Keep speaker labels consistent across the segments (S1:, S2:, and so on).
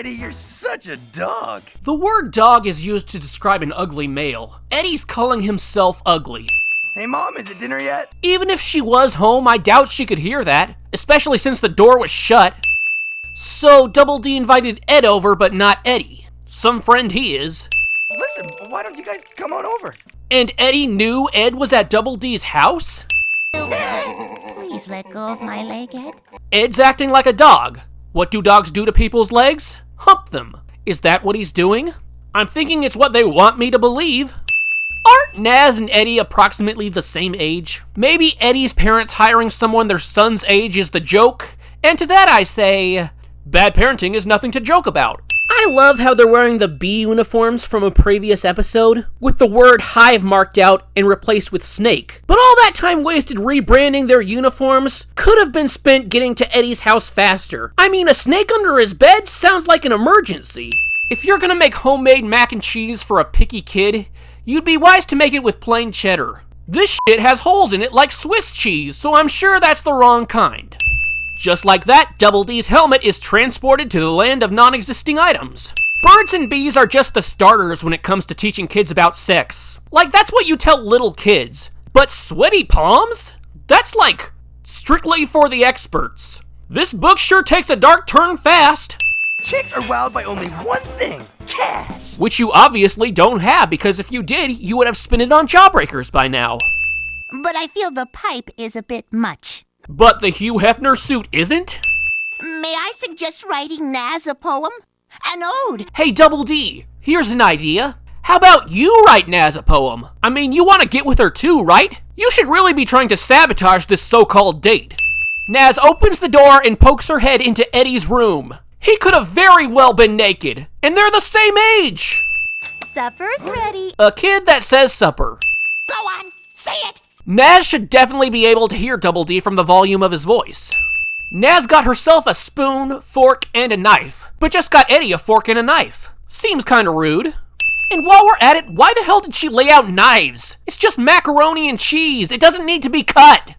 S1: Eddy, you're such a dog.
S2: The word dog is used to describe an ugly male. Eddy's calling himself ugly.
S1: Hey Mom, is it dinner yet?
S2: Even if she was home, I doubt she could hear that, especially since the door was shut. So Double D invited Ed over, but not Eddy. Some friend he is.
S1: Listen, why don't you guys come on over?
S2: And Eddy knew Ed was at Double D's house?
S3: Please let go of my leg, Ed.
S2: Ed's acting like a dog. What do dogs do to people's legs? Hump them. Is that what he's doing? I'm thinking it's what they want me to believe. Aren't Naz and Eddy approximately the same age? Maybe Eddy's parents hiring someone their son's age is the joke? And to that I say, bad parenting is nothing to joke about. I love how they're wearing the bee uniforms from a previous episode, with the word hive marked out and replaced with snake. But all that time wasted rebranding their uniforms could have been spent getting to Eddy's house faster. I mean, a snake under his bed sounds like an emergency. If you're gonna make homemade mac and cheese for a picky kid, you'd be wise to make it with plain cheddar. This shit has holes in it like Swiss cheese, so I'm sure that's the wrong kind. Just like that, Double D's helmet is transported to the land of non-existing items. Birds and bees are just the starters when it comes to teaching kids about sex. Like, that's what you tell little kids. But sweaty palms? That's like, strictly for the experts. This book sure takes a dark turn fast.
S1: Chicks are wowed by only one thing, cash.
S2: Which you obviously don't have, because if you did, you would have spent it on Jawbreakers by now.
S3: But I feel the pipe is a bit much.
S2: But the Hugh Hefner suit isn't?
S3: May I suggest writing Naz a poem? An ode?
S2: Hey, Double D, here's an idea. How about you write Naz a poem? I mean, you want to get with her too, right? You should really be trying to sabotage this so-called date. Naz opens the door and pokes her head into Eddy's room. He could have very well been naked, and they're the same age.
S4: Supper's ready.
S2: A kid that says supper.
S3: Go on, say it.
S2: Naz should definitely be able to hear Double D from the volume of his voice. Naz got herself a spoon, fork, and a knife, but just got Eddy a fork and a knife. Seems kinda rude. And while we're at it, why the hell did she lay out knives? It's just macaroni and cheese. It doesn't need to be cut.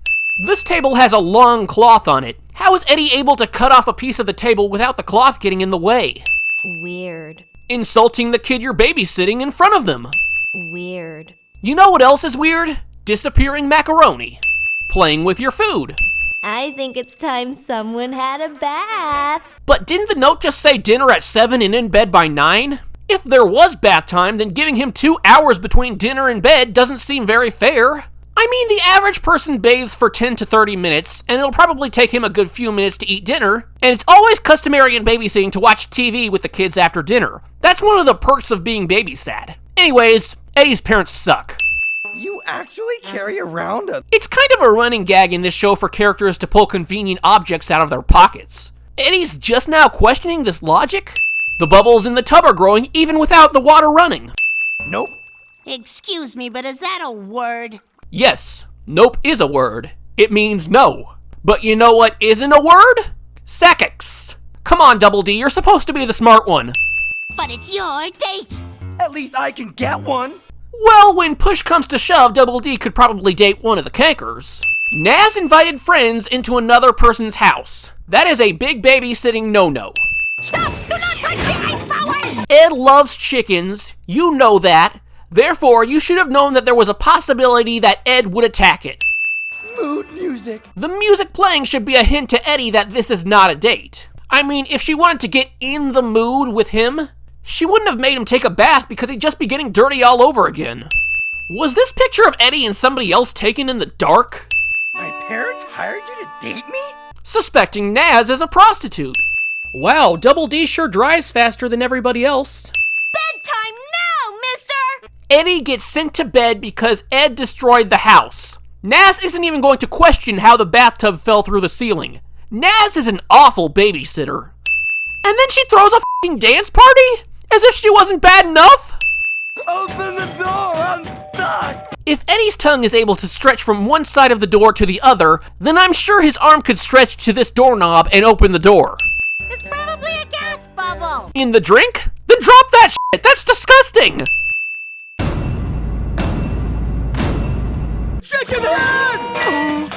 S2: This table has a long cloth on it. How is Eddy able to cut off a piece of the table without the cloth getting in the way?
S4: Weird.
S2: Insulting the kid you're babysitting in front of them.
S4: Weird.
S2: You know what else is weird? Disappearing macaroni. Playing with your food.
S4: I think it's time someone had a bath.
S2: But didn't the note just say dinner at 7 and in bed by 9? If there was bath time, then giving him 2 hours between dinner and bed doesn't seem very fair. I mean, the average person bathes for 10 to 30 minutes, and it'll probably take him a good few minutes to eat dinner, and it's always customary in babysitting to watch TV with the kids after dinner. That's one of the perks of being babysat. Anyways, Eddy's parents suck.
S1: You actually carry around a...
S2: It's kind of a running gag in this show for characters to pull convenient objects out of their pockets. Eddy's just now questioning this logic? The bubbles in the tub are growing even without the water running.
S1: Nope.
S3: Excuse me, but is that a word?
S2: Yes, nope is a word. It means no. But you know what isn't a word? Sex. Come on, Double D, you're supposed to be the smart one.
S3: But it's your date.
S1: At least I can get one.
S2: Well, when push comes to shove, Double D could probably date one of the cankers. Naz invited friends into another person's house. That is a big babysitting no-no.
S3: Stop! Do not touch the ice flower!
S2: Ed loves chickens. You know that. Therefore, you should have known that there was a possibility that Ed would attack it.
S1: Mood music.
S2: The music playing should be a hint to Eddy that this is not a date. I mean, if she wanted to get in the mood with him, she wouldn't have made him take a bath because he'd just be getting dirty all over again. Was this picture of Eddy and somebody else taken in the dark?
S1: My parents hired you to date me?
S2: Suspecting Naz as a prostitute. Wow, Double D sure drives faster than everybody else.
S4: Bedtime now, mister!
S2: Eddy gets sent to bed because Ed destroyed the house. Naz isn't even going to question how the bathtub fell through the ceiling. Naz is an awful babysitter. And then she throws a f***ing dance party? As if she wasn't bad enough?
S1: Open the door, I'm stuck!
S2: If Eddy's tongue is able to stretch from one side of the door to the other, then I'm sure his arm could stretch to this doorknob and open the door.
S3: It's probably a gas bubble.
S2: In the drink? Then drop that shit! That's disgusting!
S1: Chicken head!